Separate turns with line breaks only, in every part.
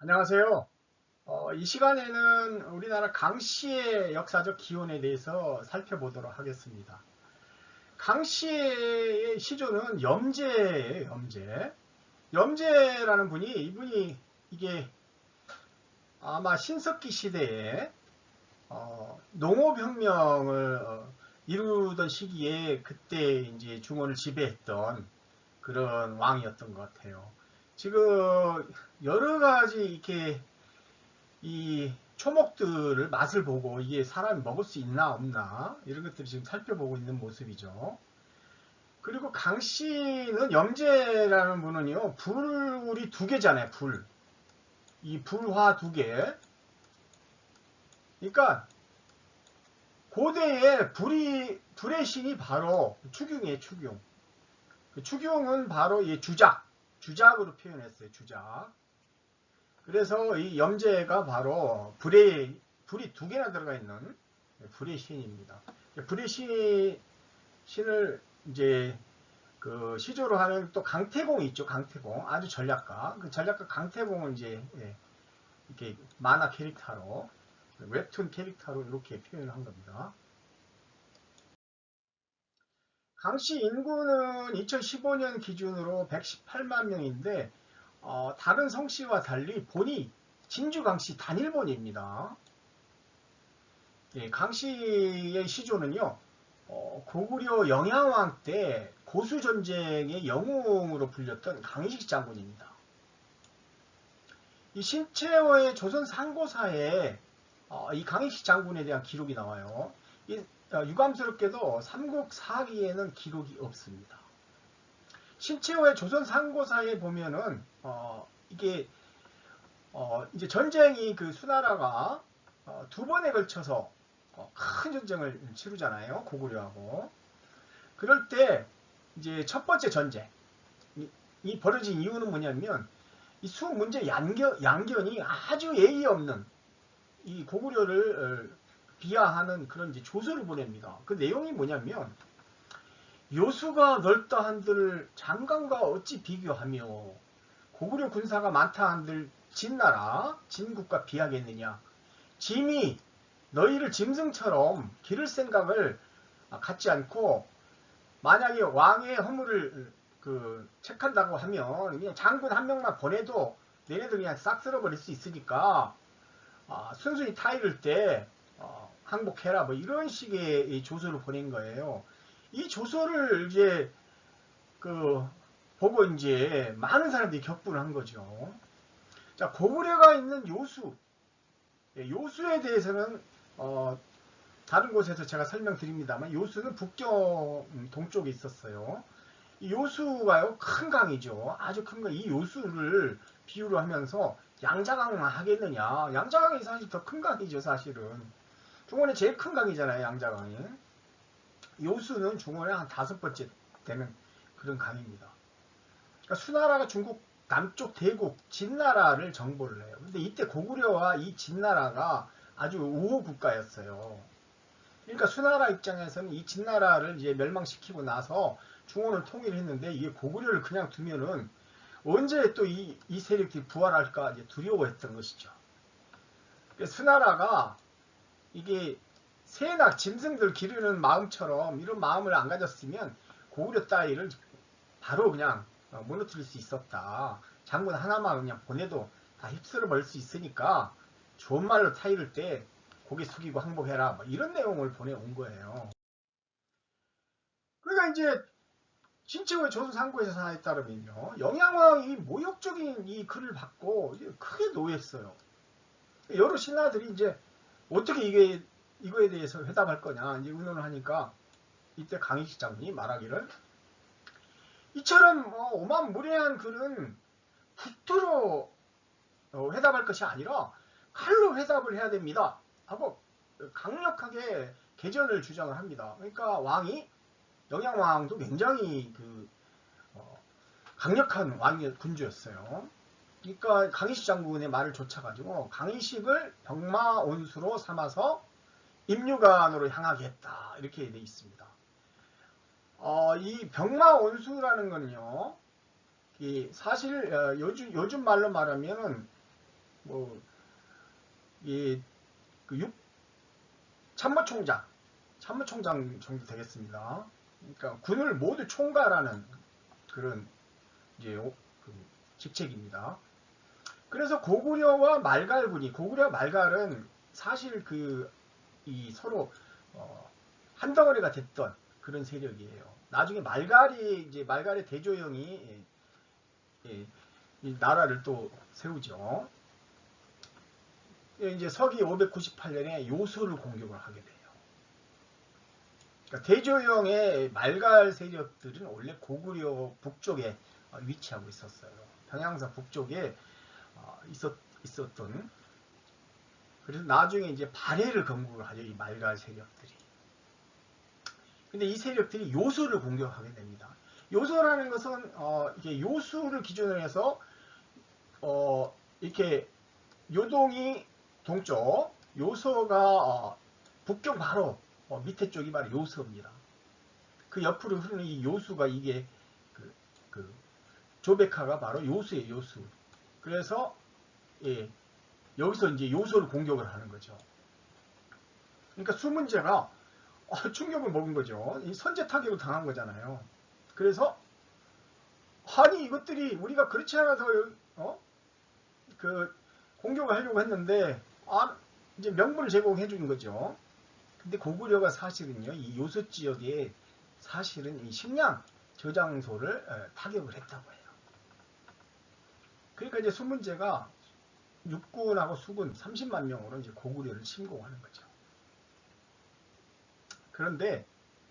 안녕하세요. 이 시간에는 우리나라 강씨의 역사적 기원에 대해서 살펴보도록 하겠습니다. 강씨의 시조는 염제예요, 염제. 염제라는 분이, 이분이 이게 아마 신석기 시대에 농업혁명을 이루던 시기에 그때 이제 중원을 지배했던 그런 왕이었던 것 같아요. 지금 여러 가지 이렇게 이 초목들을 맛을 보고 이게 사람이 먹을 수 있나 없나 이런 것들을 지금 살펴보고 있는 모습이죠. 그리고 강씨는 염제라는 분은요, 불이 두 개잖아요. 불. 이 불화 두 개. 그러니까 고대에 불의 신이 바로 추경이에요. 추경. 그 추경은 바로 이 주작으로 표현했어요. 주작. 그래서 이 염제가 바로 불이 두 개나 들어가 있는 불의 신입니다. 불의 신을 이제 그 시조로 하는 또 강태공이 있죠. 강태공. 아주 전략가. 그 전략가 강태공은 이제 이렇게 만화 캐릭터로 웹툰 캐릭터로 이렇게 표현을 한 겁니다. 강씨 인구는 2015년 기준으로 118만 명인데 다른 성씨와 달리 본이 진주 강씨 단일본입니다. 예, 강씨의 시조는요, 고구려 영양왕 때 고수전쟁의 영웅으로 불렸던 강희식 장군입니다. 이 신채호의 조선 상고사에 이 강희식 장군에 대한 기록이 나와요. 유감스럽게도 삼국사기에는 기록이 없습니다. 신채호의 조선 상고사에 보면은 이게 이제 전쟁이 그 수나라가 두 번에 걸쳐서 큰 전쟁을 치르잖아요. 고구려하고. 그럴 때 이제 첫 번째 전쟁 이 벌어진 이유는 뭐냐면 이 수문제 양견이 아주 예의 없는 이 고구려를 비하하는 그런 이제 조서를 보냅니다. 그 내용이 뭐냐면 요수가 넓다 한들 장강과 어찌 비교하며 고구려 군사가 많다 한들 진나라 진국과 비하겠느냐. 짐이 너희를 짐승처럼 기를 생각을 갖지 않고 만약에 왕의 허물을 책한다고 하면 그냥 장군 한 명만 보내도 얘네들 그냥 싹 쓸어버릴 수 있으니까 순순히 타이를 때 항복해라 뭐 이런 식의 조서를 보낸 거예요. 이 조서를 이제 보고 이제 많은 사람들이 격분을 한 거죠. 자, 고구려가 있는 요수, 요수에 대해서는 다른 곳에서 제가 설명드립니다만 요수는 북경 동쪽에 있었어요. 이 요수가요 큰 강이죠. 아주 큰 강. 이 요수를 비유로 하면서 양자강만 하겠느냐. 양자강이 사실 더 큰 강이죠. 사실은. 중원에 제일 큰 강이잖아요. 양자강이. 요수는 중원에 한 5번째 되는 그런 강입니다. 그러니까 수나라가 중국 남쪽 대국 진나라를 정벌을 해요. 근데 이때 고구려와 이 진나라가 아주 우호 국가였어요. 그러니까 수나라 입장에서는 이 진나라를 이제 멸망시키고 나서 중원을 통일했는데 이게 고구려를 그냥 두면은 언제 또 이 세력들이 부활할까 이제 두려워했던 것이죠. 그래서 수나라가 이게 새나 짐승들 기르는 마음처럼 이런 마음을 안 가졌으면 고구려 따위를 바로 그냥 무너뜨릴 수 있었다. 장군 하나만 그냥 보내도 다 휩쓸어 버릴 수 있으니까 좋은 말로 타이를 때 고개 숙이고 항복해라. 뭐 이런 내용을 보내온 거예요. 그러니까 이제 신채호의 조선상고에서 사에 따르면요. 영양왕이 모욕적인 이 글을 받고 크게 노했어요. 여러 신하들이 이제 어떻게 이거에 대해서 회답할 거냐 이제 의논을 하니까 이때 강희식 장군이 말하기를 이처럼 오만무례한 글은 붙들어 회답할 것이 아니라 칼로 회답을 해야 됩니다. 하고 강력하게 개전을 주장을 합니다. 그러니까 왕이 영양왕도 굉장히 강력한 왕의 군주였어요. 그러니까 강희식 장군의 말을 좇아가지고 강희식을 병마원수로 삼아서 임류관으로 향하게 했다. 이렇게 돼 있습니다. 이 병마원수라는 거는요. 사실 요즘 말로 말하면 뭐, 이, 그 참모총장 정도 되겠습니다. 그러니까 군을 모두 총괄하는 그런 이제 그 직책입니다. 그래서 고구려와 말갈군이, 고구려와 말갈은 사실 이 서로 한 덩어리가 됐던 그런 세력이에요. 나중에 말갈의 대조영이 이 나라를 또 세우죠. 이제 서기 598년에 요소를 공격을 하게 돼요. 그러니까 대조영의 말갈 세력들은 원래 고구려 북쪽에 위치하고 있었어요. 평양사 북쪽에 있었던. 그래서 나중에 이제 발해를 건국을 하죠. 이 말갈 세력들이. 근데 이 세력들이 요소를 공격하게 됩니다. 요소라는 것은 이게 요수를 기준으로 해서 이렇게 요동이 동쪽, 요소가 북쪽 바로 밑에 쪽이 바로 요수입니다. 그 옆으로 흐르는 이 요수가 이게 그 조베카가 바로 요수예요. 요수. 그래서 예, 여기서 이제 요소를 공격을 하는 거죠. 그러니까 수문제가 충격을 먹은 거죠. 이 선제 타격을 당한 거잖아요. 그래서 아니 이것들이 우리가 그렇지 않아서 그 공격을 하려고 했는데 이제 명분을 제공해 준 거죠. 근데 고구려가 사실은요, 이 요소 지역에 사실은 이 식량 저장소를 타격을 했다고 해요. 그러니까 이제 수문제가 육군하고 수군 30만 명으로 이제 고구려를 침공하는 거죠. 그런데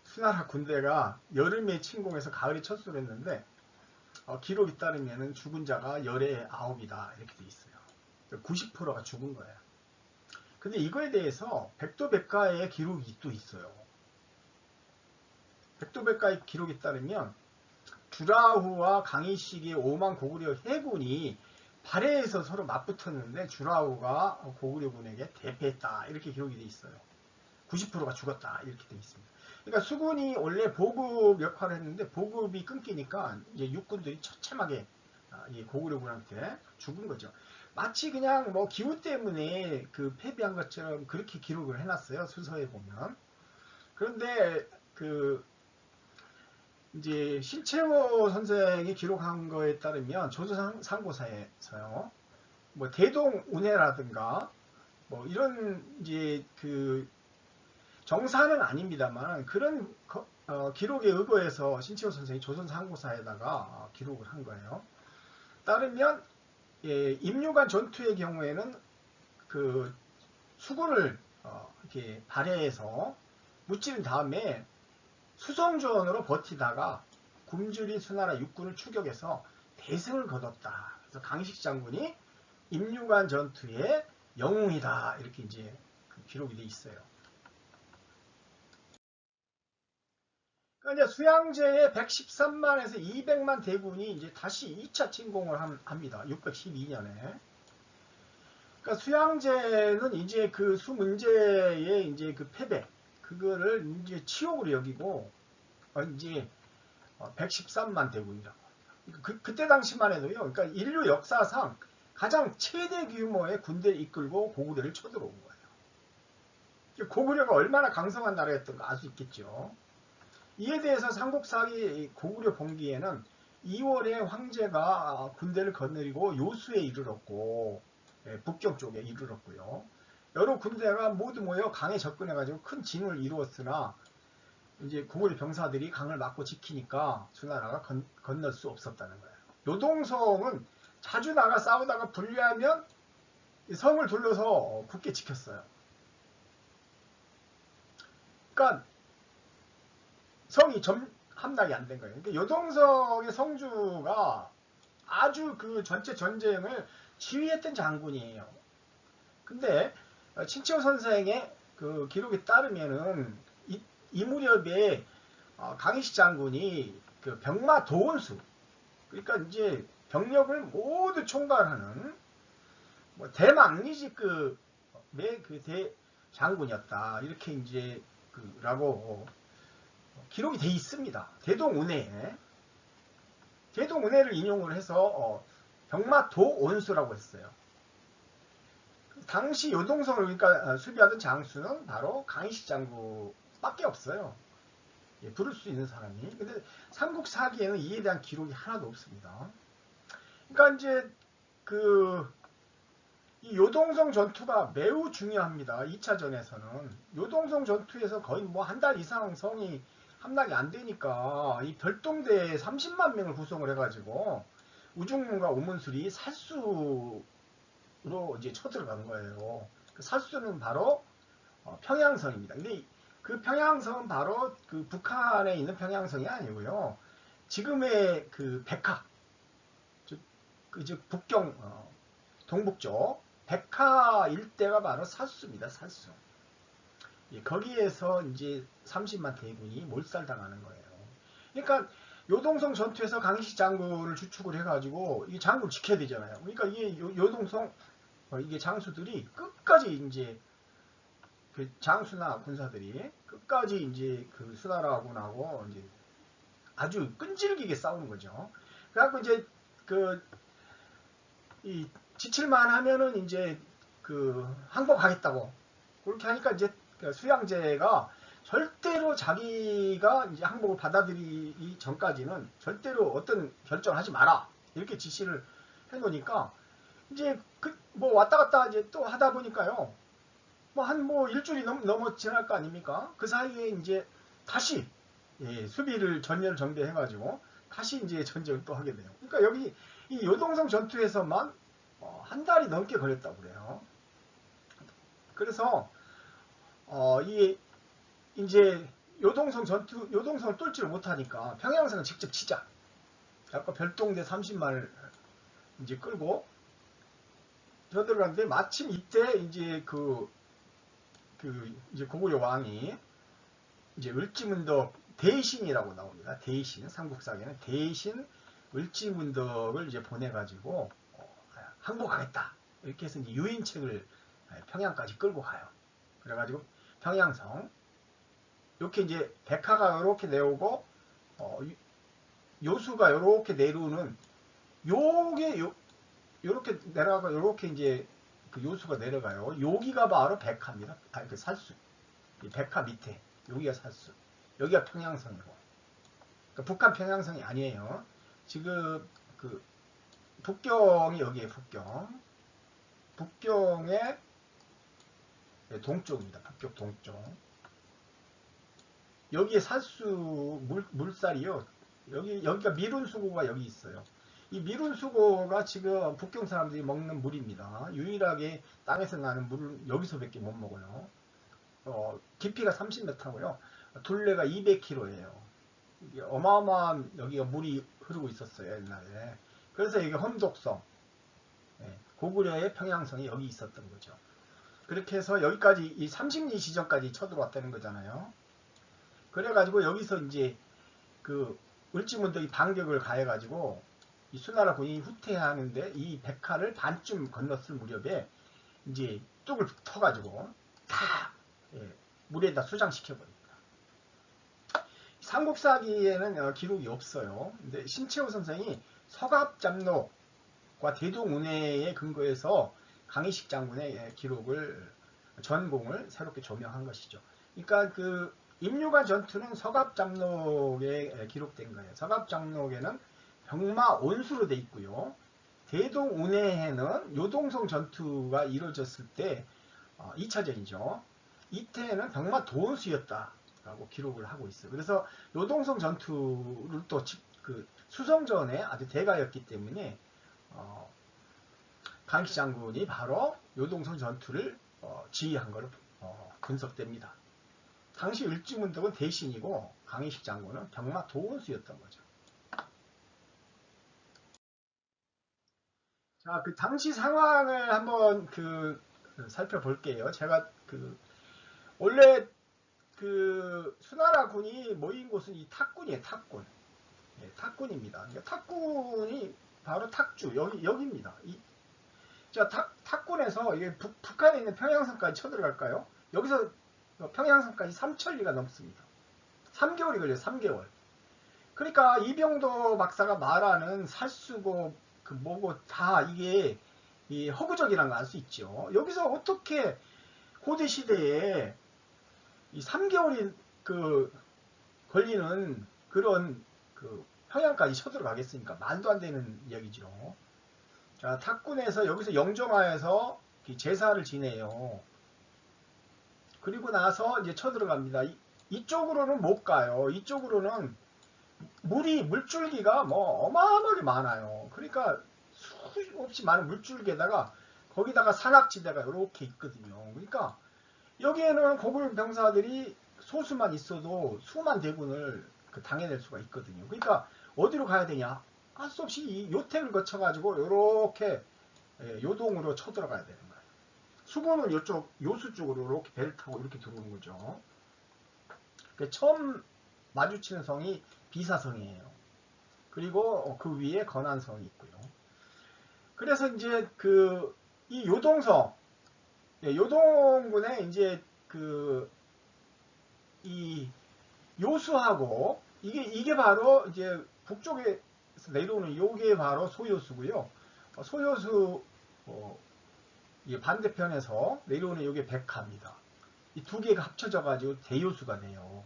수나라 군대가 여름에 침공해서 가을에 철수를 했는데 기록에 따르면 죽은 자가 열에 9이다 이렇게 돼 있어요. 90%가 죽은 거예요. 근데 이거에 대해서 백도백가의 기록이 또 있어요. 백도백가의 기록에 따르면 주라후와 강희식의 5만 고구려 해군이 발해에서 서로 맞붙었는데 주라후가 고구려군에게 대패했다 이렇게 기록이 돼 있어요. 90%가 죽었다 이렇게 돼 있습니다. 그러니까 수군이 원래 보급 역할을 했는데 보급이 끊기니까 이제 육군들이 처참하게 고구려군한테 죽은 거죠. 마치 그냥 뭐 기후 때문에 패배한 것처럼 그렇게 기록을 해놨어요. 수서에 보면. 그런데 이제 신채호 선생이 기록한 거에 따르면 조선상고사에서요. 뭐 대동운해라든가 뭐 이런 이제 정사는 아닙니다만 그런 기록에 의거해서 신채호 선생이 조선상고사에다가 기록을 한 거예요. 따르면 임류관 전투의 경우에는 수군을 이렇게 발해해서 무찌른 다음에 수성전으로 버티다가 굶주린 수나라 육군을 추격해서 대승을 거뒀다. 그래서 강식 장군이 임류관 전투의 영웅이다. 이렇게 이제 기록이 돼 있어요. 그러니까 이제 수양제의 113만에서 200만 대군이 이제 다시 2차 침공을 합니다. 612년에. 그러니까 수양제는 이제 수문제의 이제 패배, 그거를 이제 치욕으로 여기고, 이제 113만 대군이라고. 그때 당시만 해도요, 그러니까 인류 역사상 가장 최대 규모의 군대를 이끌고 고구려를 쳐들어온 거예요. 고구려가 얼마나 강성한 나라였던가 알 수 있겠죠. 이에 대해서 삼국사기 고구려 본기에는 2월에 황제가 군대를 거느리고 요수에 이르렀고 북경 쪽에 이르렀고요. 여러 군대가 모두 모여 강에 접근해가지고 큰 진을 이루었으나 이제 고구려 병사들이 강을 막고 지키니까 수나라가 건널 수 없었다는 거예요. 요동성은 자주 나가 싸우다가 불리하면 성을 둘러서 굳게 지켰어요. 그러니까 성이 함락이 안 된 거예요. 그러니까 요동성의 성주가 아주 전체 전쟁을 지휘했던 장군이에요. 근데 친채호 선생의 기록에 따르면은 이 무렵에 강희식 장군이 병마 도원수, 그러니까 이제 병력을 모두 총괄하는 뭐 대망리직 대장군이었다 이렇게 이제 라고 기록이 돼 있습니다. 대동운해를 인용을 해서 병마 도원수라고 했어요. 당시 요동성을 그러니까 수비하던 장수는 바로 강희식 장군밖에 없어요. 예, 부를 수 있는 사람이. 근데 삼국사기에는 이에 대한 기록이 하나도 없습니다. 그러니까 이제 이 요동성 전투가 매우 중요합니다. 2차전에서는. 요동성 전투에서 거의 뭐 한 달 이상 성이 함락이 안 되니까 이 별동대에 30만 명을 구성을 해가지고 우중문과 오문술이 살수로 이제 쳐들어간 거예요. 그 살수는 바로 평양성입니다. 근데 그 평양성은 바로 그 북한에 있는 평양성이 아니고요. 지금의 그 백하, 즉 북경 동북쪽 백하 일대가 바로 살수입니다. 살수. 예, 거기에서 이제 30만 대군이 몰살당하는 거예요. 그러니까 요동성 전투에서 강희식 장군을 주축을 해가지고 이 장군을 지켜야 되잖아요. 그러니까 이게 요동성 이게 장수들이 끝까지 이제 그 장수나 군사들이 끝까지 이제 그 수나라군하고 이제 아주 끈질기게 싸우는 거죠. 그래갖고 이제 이 지칠만 하면은 이제 항복하겠다고 그렇게 하니까 이제 수양제가 절대로 자기가 이제 항복을 받아들이기 전까지는 절대로 어떤 결정을 하지 마라 이렇게 지시를 해놓으니까 이제 뭐 왔다 갔다 이제 또 하다 보니까요. 뭐 일주일이 넘어 지날 거 아닙니까? 그 사이에 이제 다시 수비를 전열 정비해가지고 다시 이제 전쟁을 또 하게 돼요. 그러니까 여기 이 요동성 전투에서만 한 달이 넘게 걸렸다고 그래요. 그래서 이 이제 요동성을 뚫지를 못하니까 평양성을 직접 치자. 아까 별동대 30만을 이제 끌고 들어갔는데 마침 이때 이제 이제 고구려 왕이 이제 을지문덕 대신이라고 나옵니다. 대신 삼국사기에는 대신 을지문덕을 이제 보내가지고 항복하겠다 이렇게 해서 이제 유인책을 평양까지 끌고 가요. 그래가지고 평양성 이렇게 이제 백하가 이렇게 내오고 요수가 이렇게 내려오는 요렇게 내려가고 요렇게 이제 그 요수가 내려가요. 여기가 바로 백하입니다. 그 살수. 이 백하 밑에 여기가 살수. 여기가 평양성이고. 그러니까 북한 평양성이 아니에요. 지금 북경이 여기에 북경. 북경의 동쪽입니다. 북경 동쪽. 여기에 살수 물살이요. 여기가 미룬수고가 여기 있어요. 이 미룬수고가 지금 북경 사람들이 먹는 물입니다. 유일하게 땅에서 나는 물을 여기서밖에 못 먹어요. 깊이가 30m고요. 둘레가 200km예요. 어마어마한 여기가 물이 흐르고 있었어요. 옛날에. 그래서 이게 혼독성, 고구려의 평양성이 여기 있었던 거죠. 그렇게 해서 여기까지 이 30리 지점까지 쳐들어왔다는 거잖아요. 그래가지고 여기서 이제 을지문덕이 반격을 가해가지고 이 수나라 군이 후퇴하는데 이 백하를 반쯤 건넜을 무렵에 이제 뚝을 터가지고 다 물에다 수장시켜버립니다. 삼국사기에는 기록이 없어요. 근데 신채호 선생이 서갑잡록과 대동운해에 근거해서 강희식 장군의 기록을 전공을 새롭게 조명한 것이죠. 그러니까 임류관 전투는 서갑잡록에 기록된 거예요. 서갑잡록에는 병마 온수로 돼 있고요. 대동운해에는 요동성 전투가 이루어졌을 때 2차전이죠. 이때는 병마 도원수였다라고 기록을 하고 있어요. 그래서 요동성 전투를 또 수성전에 아주 대가였기 때문에 강희식 장군이 바로 요동성 전투를 지휘한 것으로 분석됩니다. 당시 을지문덕은 대신이고 강희식 장군은 병마 도원수였던 거죠. 자, 당시 상황을 한번 살펴볼게요. 제가 원래 수나라 군이 모인 곳은 이 탁군이에요. 탁군. 탁군입니다. 그러니까 탁군이 바로 탁주 여기입니다. 자, 탁군에서 이게 북한에 있는 평양성까지 쳐들어갈까요? 여기서 평양성까지 3천리가 넘습니다. 3개월이 걸려요. 3개월. 그러니까 이병도 박사가 말하는 살수고 뭐고 다 이게 이 허구적이라는 걸 알 수 있죠. 여기서 어떻게 고대 시대에 이 3개월이 그 걸리는 그런 그 평양까지 쳐들어가겠습니까? 말도 안 되는 이야기죠. 자, 탁군에서 여기서 영종하에서 제사를 지내요. 그리고 나서 이제 쳐들어갑니다. 이쪽으로는 못 가요. 이쪽으로는 물줄기가 뭐 어마어마하게 많아요. 그러니까 수없이 많은 물줄기에다가 거기다가 산악지대가 이렇게 있거든요. 그러니까 여기에는 고불 병사들이 소수만 있어도 수만 대군을 당해낼 수가 있거든요. 그러니까 어디로 가야 되냐? 할 수 없이 이 요택을 거쳐가지고 이렇게 요동으로 쳐들어가야 되는 거예요. 수군은 이쪽 요수 쪽으로 이렇게 배를 타고 이렇게 들어오는 거죠. 처음 마주치는 성이 비사성이에요. 그리고 그 위에 건안성이 있고요. 그래서 이제 이 요동성, 요동군에 이제 이 요수하고 이게 바로 이제 북쪽에서 내려오는 요게 바로 소요수고요. 소요수 반대편에서 내려오는 요게 백하입니다. 이 두 개가 합쳐져 가지고 대요수가 돼요.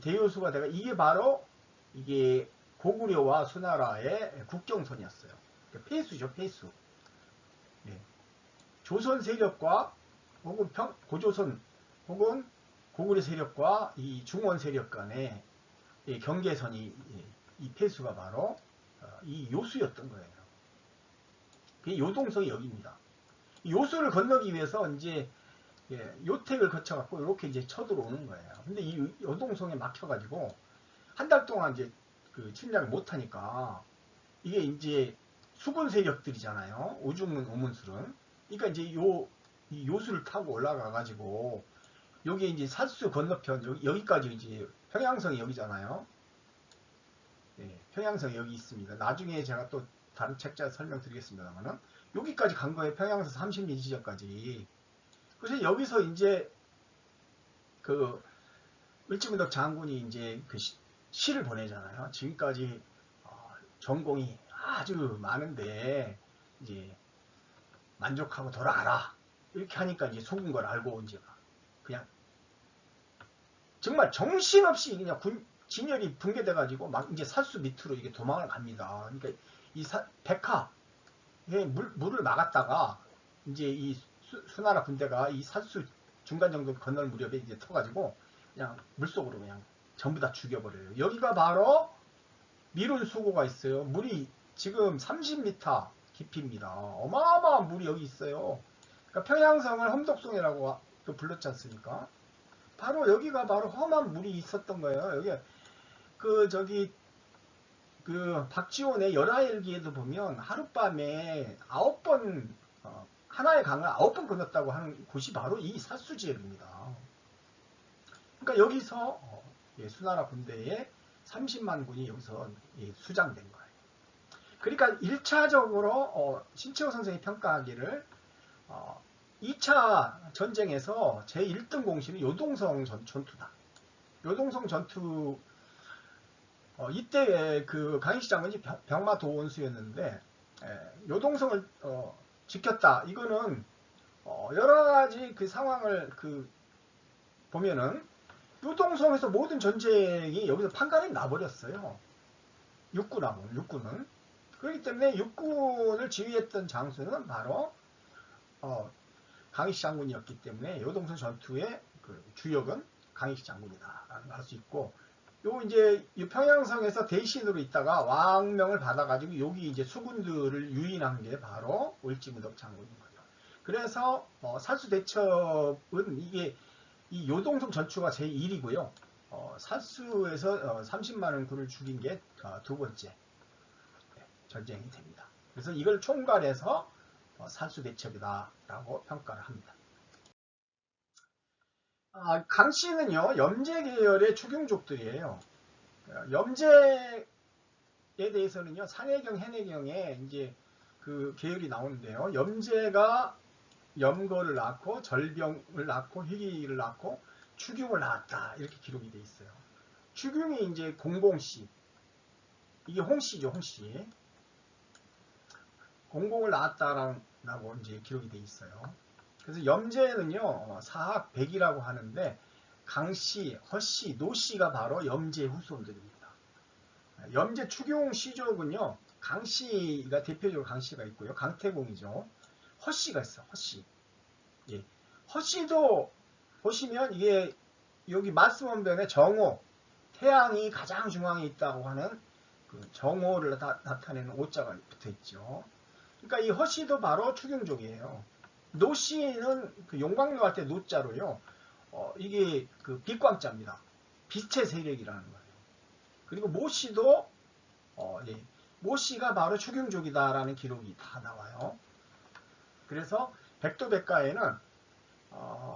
대요수가 돼가 이게 바로 이게 고구려와 수나라의 국경선이었어요. 폐수죠, 폐수. 네. 조선 세력과 혹은 고조선 혹은 고구려 세력과 이 중원 세력 간의 경계선이 이 폐수가 바로 이 요수였던 거예요. 그게 요동성이 여기입니다. 요수를 건너기 위해서 이제 요택을 거쳐갖고 이렇게 이제 쳐들어오는 거예요. 근데 이 요동성에 막혀가지고 한 달 동안 이제 침략을 못하니까 이게 이제 수군 세력들이잖아요. 오중문, 오문술은. 그러니까 이제 이 요수를 타고 올라가가지고 여기 이제 살수 건너편 여기까지 이제 평양성이 여기잖아요. 네, 평양성이 여기 있습니다. 나중에 제가 또 다른 책자 설명드리겠습니다만은 여기까지 간 거예요. 평양성 30리 지점까지. 그래서 여기서 이제 을지문덕 장군이 이제 시를 보내잖아요. 지금까지 전공이 아주 많은데 이제 만족하고 돌아가라. 이렇게 하니까 이제 속은 걸 알고 이제 그냥 정말 정신없이 그냥 진열이 붕괴돼가지고 막 이제 살수 밑으로 이게 도망을 갑니다. 그러니까 이 백하에 물을 막았다가 이제 이 수나라 군대가 이 살수 중간 정도 건널 무렵에 이제 터가지고 그냥 물속으로 그냥 전부 다 죽여버려요. 여기가 바로 미룬 수고가 있어요. 물이 지금 30m 깊이입니다. 어마어마한 물이 여기 있어요. 그러니까 평양성을 험독성이라고 또 불렀지 않습니까? 바로 여기가 바로 험한 물이 있었던 거예요. 여기 박지원의 열하일기에도 보면 하룻밤에 9번 하나의 강을 9번 건넜다고 하는 곳이 바로 이 살수지역입니다. 그러니까 여기서 수나라 군대에 30만 군이 여기서 수장된 거예요. 그러니까 1차적으로 신채호 선생이 평가하기를 2차 전쟁에서 제1등 공신이 요동성 전투다. 요동성 전투 이때 강희시 장군이 병마 도원수였는데 요동성을 지켰다. 이거는 여러 가지 상황을 보면은 요동성에서 모든 전쟁이 여기서 판가름이 나버렸어요. 육군은. 그렇기 때문에 육군을 지휘했던 장수는 바로 강희시 장군이었기 때문에 요동성 전투의 주역은 강희시 장군이다라는 걸 알 수 있고, 이제 평양성에서 대신으로 있다가 왕명을 받아가지고 여기 이제 수군들을 유인한 게 바로 을지문덕 장군인 거죠. 그래서 살수대첩은 이게 이 요동성 전투가 제1이고요. 살수에서 30만원 군을 죽인 게 두 번째 전쟁이 됩니다. 그래서 이걸 총괄해서 살수대첩이다라고 평가를 합니다. 강씨는요, 염제 계열의 추경족들이에요. 염제에 대해서는요, 상해경, 해내경에 이제 계열이 나오는데요. 염제가 염거를 낳고 절병을 낳고 희귀를 낳고 추경을 낳았다, 이렇게 기록이 되어 있어요. 추경이 이제 공공씨, 이게 홍씨죠, 홍씨. 공공을 낳았다라는 라고 이제 기록이 돼 있어요. 그래서 염제는요, 사학백이라고 하는데, 강씨, 허씨, 노씨가 바로 염제 후손들입니다. 염제 추경 시족은요, 강씨가 대표적으로 강씨가 있고요. 강태공이죠. 허씨가 있어요. 허씨. 예. 허씨도 보시면 이게 여기 말씀원변에 정오, 태양이 가장 중앙에 있다고 하는 그 정오를 나타내는 오자가 붙어 있죠. 그러니까 이 허씨도 바로 추경족이에요. 노씨는 그 용광로 할 때 노자로요. 이게 그 빛광자입니다. 빛의 세력이라는 거예요. 그리고 모씨도 예, 모씨가 바로 추경족이다라는 기록이 다 나와요. 그래서 백도백가에는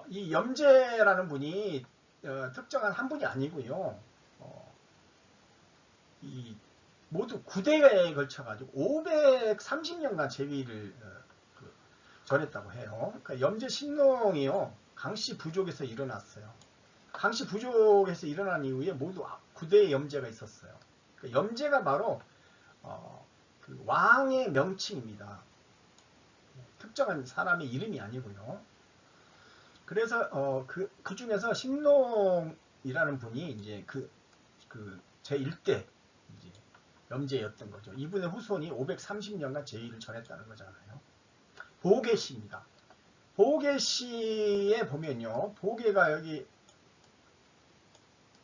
이 염제라는 분이 특정한 한 분이 아니고요. 이 모두 9대에 걸쳐가지고 530년간 제위를 전했다고 해요. 그러니까 염제 신농이요. 강씨 부족에서 일어났어요. 강씨 부족에서 일어난 이후에 모두 9대의 염제가 있었어요. 그러니까 염제가 바로 그 왕의 명칭입니다. 특정한 사람의 이름이 아니고요. 그래서 그 중에서 신농이라는 분이 이제 그 제1대 염제였던 거죠. 이분의 후손이 530년간 제위를 전했다는 거잖아요. 보계시입니다. 보계시에 보면요, 보계가 여기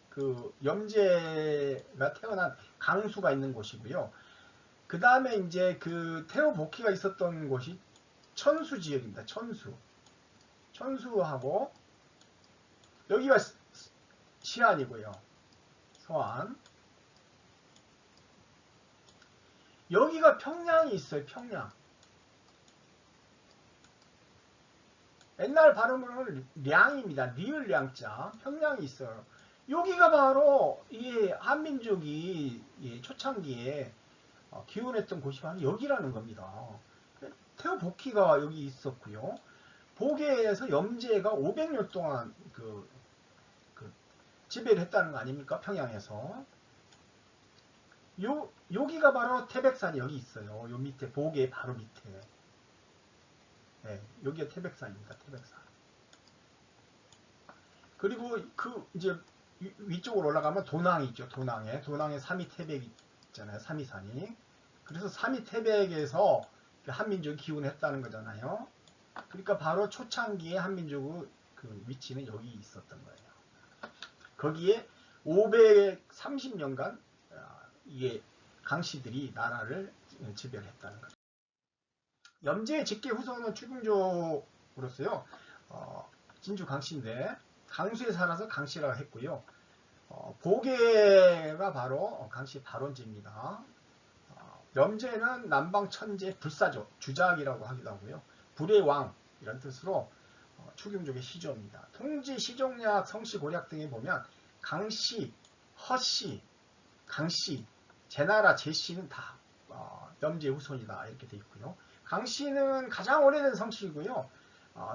그 염제가 태어난 강수가 있는 곳이고요. 그 다음에 이제 그 태호복희가 있었던 곳이 천수 지역입니다. 천수하고 여기가 시안이고요. 서안. 여기가 평양이 있어요. 평양. 옛날 발음으로는 량입니다. 리을 량자. 평양이 있어요. 여기가 바로 이 한민족이 초창기에 기원했던 곳이 바로 여기라는 겁니다. 태호복희가 여기 있었고요. 보계에서 염제가 500년 동안 지배를 했다는 거 아닙니까? 평양에서. 여기가 바로 태백산이 여기 있어요. 요 밑에, 보계 바로 밑에. 네, 여기가 태백산입니다. 태백산. 그리고 이제 위쪽으로 올라가면 도낭이 있죠. 도낭에 삼위태백 있잖아요. 삼위산이. 그래서 삼위태백에서 한민족이 기원했다는 거잖아요. 그러니까 바로 초창기에 한민족의 그 위치는 여기 있었던 거예요. 거기에 530년간 이게 강씨들이 나라를 지배를 했다는 거죠. 염제의 직계 후손은 추경족으로서요. 진주 강씨인데 강수에 살아서 강씨라고 했고요. 보계가 바로 강씨 발원지입니다. 염제는 남방 천재 불사조, 주작이라고 하기도 하고요. 불의 왕 이런 뜻으로 추경족의 시조입니다. 통지, 시종약, 성씨, 고략 등에 보면 강씨, 허씨, 강씨, 제나라, 제씨는 다 염제의 후손이다 이렇게 돼 있고요. 강씨는 가장 오래된 성씨이고요.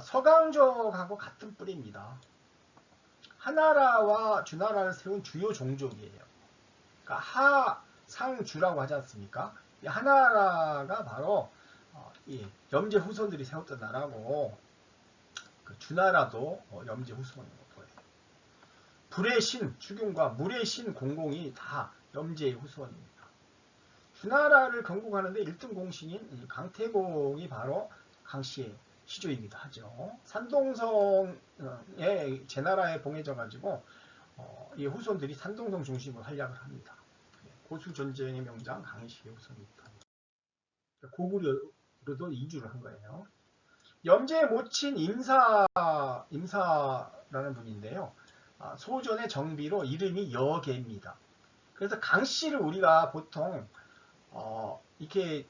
서강족하고 같은 뿌리입니다. 하나라와 주나라를 세운 주요 종족이에요. 그러니까 하상주라고 하지 않습니까? 이 하나라가 바로 이 염제 후손들이 세웠던 나라고 그 주나라도 염제 후손으로 보여요. 불의 신 추경과 물의 신 공공이 다 염제의 후손입니다. 주나라를 건국하는데 1등 공신인 강태공이 바로 강씨의 시조이기도 하죠. 산동성에 제나라에 봉해져 가지고 이 후손들이 산동성 중심으로 활약을 합니다. 고수전쟁의 명장 강씨의 후손입니다. 고구려로도 이주를 한 거예요. 염제의 모친 임사라는 분인데요. 소전의 정비로 이름이 여계입니다. 그래서 강씨를 우리가 보통 이렇게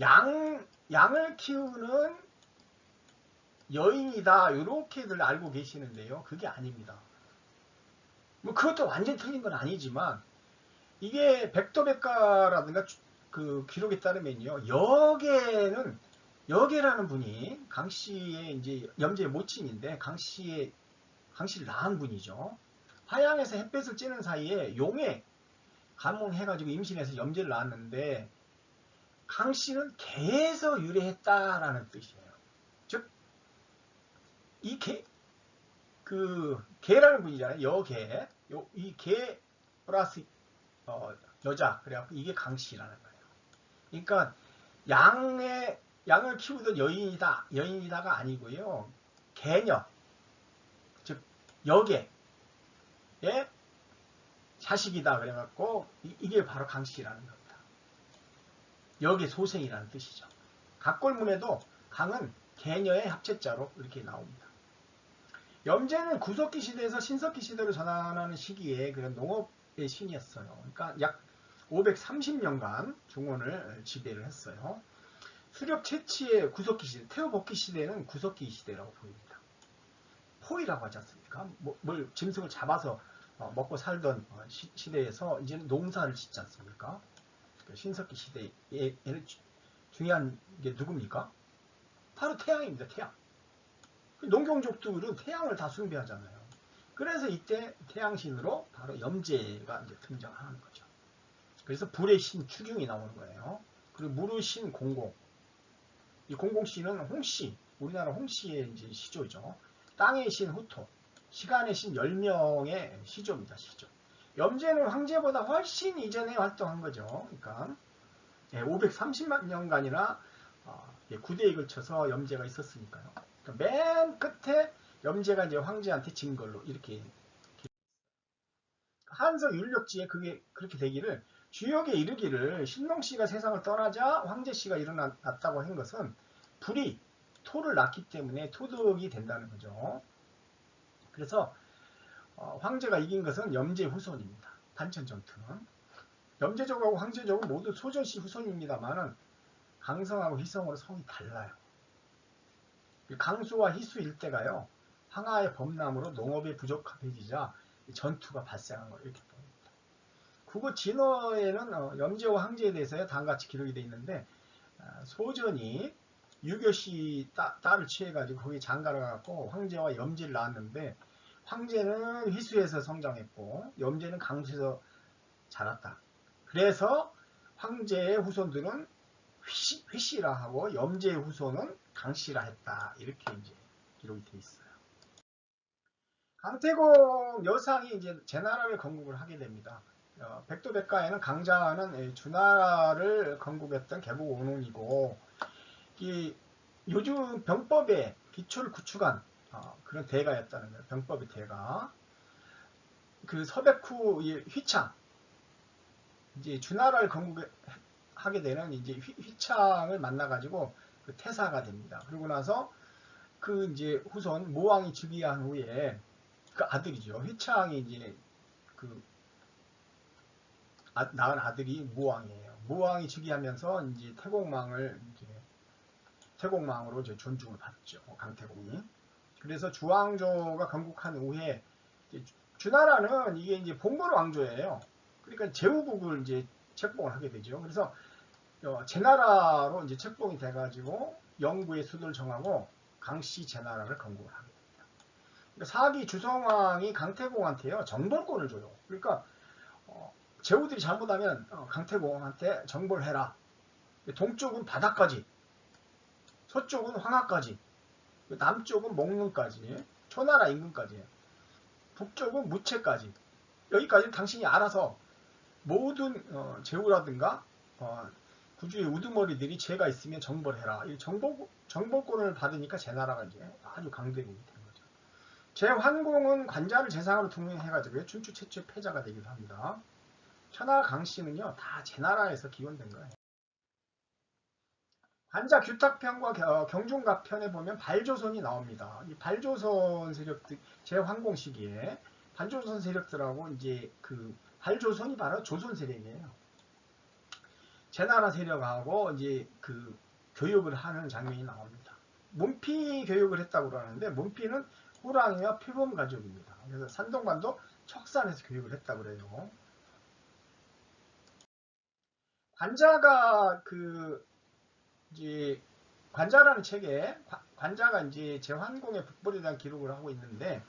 양을 키우는 여인이다 이렇게들 알고 계시는데요. 그게 아닙니다. 뭐 그것도 완전히 틀린 건 아니지만 이게 백도백가라든가 그 기록에 따르면요. 여계라는 분이 강씨의 이제 염제의 모친인데 강씨를 낳은 분이죠. 화양에서 햇볕을 쬐는 사이에 용에 감몽해가지고 임신해서 염제를 낳았는데 강씨는 개에서 유래했다라는 뜻이에요. 즉, 이 개라는 분이잖아요. 여개. 이 개 플러스 여자. 그래갖고 이게 강씨라는 거예요. 그러니까 양을 키우던 여인이다가 아니고요. 개녀. 즉, 여개의 자식이다. 그래갖고 이게 바로 강씨라는 겁니다. 여개 소생이라는 뜻이죠. 각골문에도 강은 개녀의 합체자로 이렇게 나옵니다. 염제는 구석기 시대에서 신석기 시대로 전환하는 시기에 그런 농업의 신이었어요. 그러니까 약 530년간 중원을 지배를 했어요. 수렵 채취의 구석기 시대, 태호복기 시대는 구석기 시대라고 보입니다. 포이라고 하지 않습니까? 뭘 짐승을 잡아서 먹고 살던 시대에서 이제는 농사를 짓지 않습니까? 신석기 시대에 중요한 게 누굽니까? 바로 태양입니다. 태양. 농경족들은 태양을 다 숭배하잖아요. 그래서 이때 태양신으로 바로 염제가 이제 등장하는 거죠. 그래서 불의 신 추경이 나오는 거예요. 그리고 물의 신 공공. 이 공공씨는 홍씨, 우리나라 홍씨의 이제 시조죠. 땅의 신 후토, 시간의 신 10명의 시조입니다. 시조. 염제는 황제보다 훨씬 이전에 활동한 거죠. 그러니까 530만 년간이나 구대에 걸쳐서 염제가 있었으니까요. 그러니까 맨 끝에 염제가 이제 황제한테 진 걸로 이렇게 한서 율력지에 그게 그렇게 되기를 주역에 이르기를 신농씨가 세상을 떠나자 황제씨가 일어났다고 한 것은 불이 토를 낳기 때문에 토득이 된다는 거죠. 그래서 황제가 이긴 것은 염제 후손입니다. 단천 전투는. 염제족하고 황제족은 모두 소전씨 후손입니다만은 강성하고 희성으로 성이 달라요. 강수와 희수 일대가요. 황하의 범람으로 농업에 부족해지자 전투가 발생한 걸 이렇게 봅니다. 국어 진어에는 염제와 황제에 대해서 다음같이 기록이 되어 있는데 소전이 유교씨 딸을 취해가지고 거기 장가를 가고 황제와 염제를 낳았는데 황제는 희수에서 성장했고 염제는 강수에서 자랐다. 그래서 황제의 후손들은 휘씨라 하고 염제의 후손은 강씨라 했다. 이렇게 이제 기록이 되어 있어요. 강태공 여상이 이제 제나라를 건국을 하게 됩니다. 백도백가에는 강자는 주나라를 건국했던 개국원웅이고 이 요즘 병법의 기초를 구축한 그런 대가였다는 거예요. 병법의 대가. 그 서백후 휘창 이제 주나라를 건국하게 되는 이제 휘창을 만나가지고 그 태사가 됩니다. 그러고 나서 그 이제 후손 모왕이 즉위한 후에 그 아들이죠. 휘창이 이제 그 낳은 아들이 모왕이에요. 모왕이 즉위하면서 이제 태공망으로 이제 존중을 받죠. 강태공이. 그래서 주왕조가 건국한 후에 주나라는 이게 이제 봉건 왕조예요. 그러니까 제후국을 이제 책봉을 하게 되죠. 그래서 제나라로 이제 책봉이 돼가지고 영구의 수도를 정하고 강씨 제나라를 건국을 하게 됩니다. 그러니까 사기 주성왕이 강태공한테요 정벌권을 줘요. 그러니까 제후들이 잘못하면 강태공한테 정벌을 해라. 동쪽은 바다까지, 서쪽은 황하까지, 남쪽은 목릉까지, 초나라 인근까지, 북쪽은 무채까지. 여기까지는 당신이 알아서 모든 제후라든가 구주의 우두머리들이 죄가 있으면 정벌해라. 이 정벌권을 받으니까 제나라가 이제 아주 강대국이 된 거죠. 제환공은 관자를 제상으로 등용해가지고 춘추 최초의 패자가 되기도 합니다. 천하 강씨는요 다 제나라에서 기원된 거예요. 관자 규탁편과 경중갑편에 보면 발조선이 나옵니다. 이 발조선 세력들 제환공 시기에 발조선 세력들하고 이제 그 발조선이 바로 조선 세력이에요. 제나라 세력하고 이제 그 교육을 하는 장면이 나옵니다. 문피 교육을 했다고 그러는데 문피는 호랑이와 표범 가족입니다. 그래서 산동반도 척산에서 교육을 했다고 그래요. 관자가 이제 관자라는 책에 관자가 이제 제환공의 북벌에 대한 기록을 하고 있는데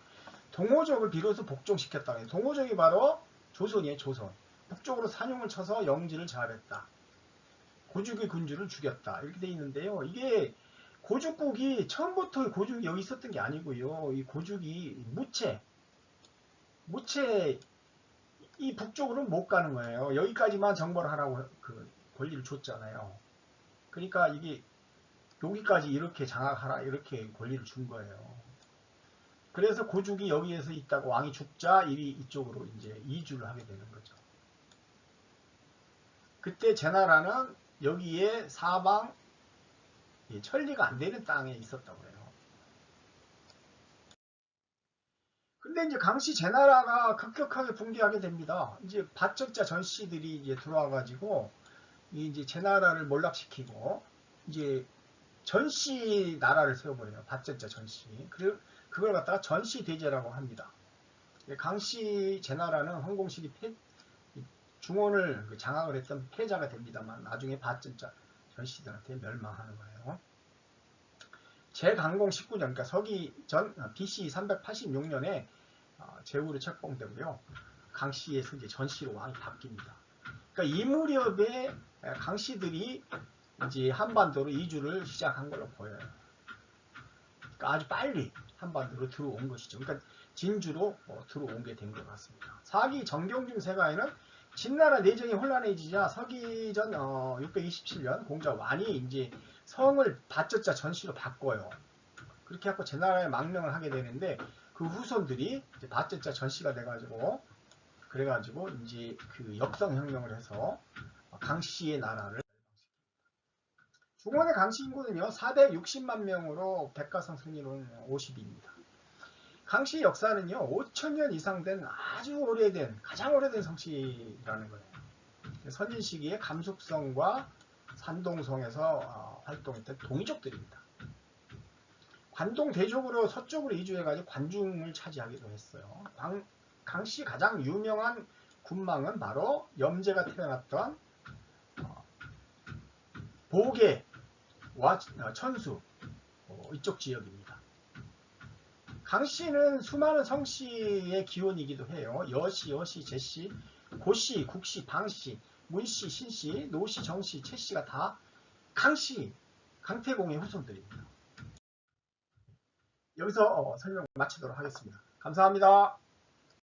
동호족을 비로소 복종시켰다. 동호족이 바로 조선이에요. 조선. 북쪽으로 산용을 쳐서 영지를 제압했다. 고죽의 군주를 죽였다. 이렇게 돼 있는데요. 이게 고죽국이 처음부터 고죽이 여기 있었던 게 아니고요. 이 고죽이 무채 이 북쪽으로는 못 가는 거예요. 여기까지만 정벌을 하라고 그 권리를 줬잖아요. 그러니까 이게 여기까지 이렇게 장악하라 이렇게 권리를 준 거예요. 그래서 고죽이 여기에서 있다가 왕이 죽자 이쪽으로 이제 이주를 하게 되는 거죠. 그때 제나라는 여기에 사방 천리가 안 되는 땅에 있었다고 해요. 근데 이제 강씨 제나라가 급격하게 붕괴하게 됩니다. 이제 밭적자 전씨들이 이제 들어와가지고 이제 제나라를 몰락시키고 이제 전씨 나라를 세워버려요. 밭적자 전씨. 그걸 갖다가 전씨 대제라고 합니다. 강씨 제나라는 황공실이 중원을 장악을 했던 패자가 됩니다만 나중에 밭적자 전씨들한테 멸망하는 거예요. 제강공 19년, 그러니까 서기 전 BC 386년에 제후로 책봉되고요. 강씨에서 이제 전씨로 왕이 바뀝니다. 그러니까 이 무렵에 강씨들이 이제 한반도로 이주를 시작한 걸로 보여요. 그러니까 아주 빨리 한반도로 들어온 것이죠. 그러니까 진주로 들어온 게 된 것 같습니다. 사기 정경중 세가에는 진나라 내정이 혼란해지자 서기전 627년 공자 완이 이제 성을 밭저자 전씨로 바꿔요. 그렇게 하고 제나라에 망명을 하게 되는데 그 후손들이 이제 밭저자 전씨가 돼가지고 그래가지고 이제 그 역성혁명을 해서 강씨의 나라를 중원의 강씨 인구는요 460만 명으로 백가성 승리로는 50입니다. 강씨 역사는요 5000년 이상 된 아주 오래된 가장 오래된 성씨라는 거예요. 선진 시기에 감숙성과 산동성에서 활동했던 동이족들입니다. 관동 대족으로 서쪽으로 이주해가지고 관중을 차지하기도 했어요. 강씨 가장 유명한 군망은 바로 염제가 태어났던 보계와 천수 이쪽 지역입니다. 강씨는 수많은 성씨의 기원이기도 해요. 여씨, 여씨, 제씨, 고씨, 국씨, 방씨, 문씨, 신씨, 노씨, 정씨, 채씨가 다 강씨, 강태공의 후손들입니다. 여기서 설명 마치도록 하겠습니다. 감사합니다.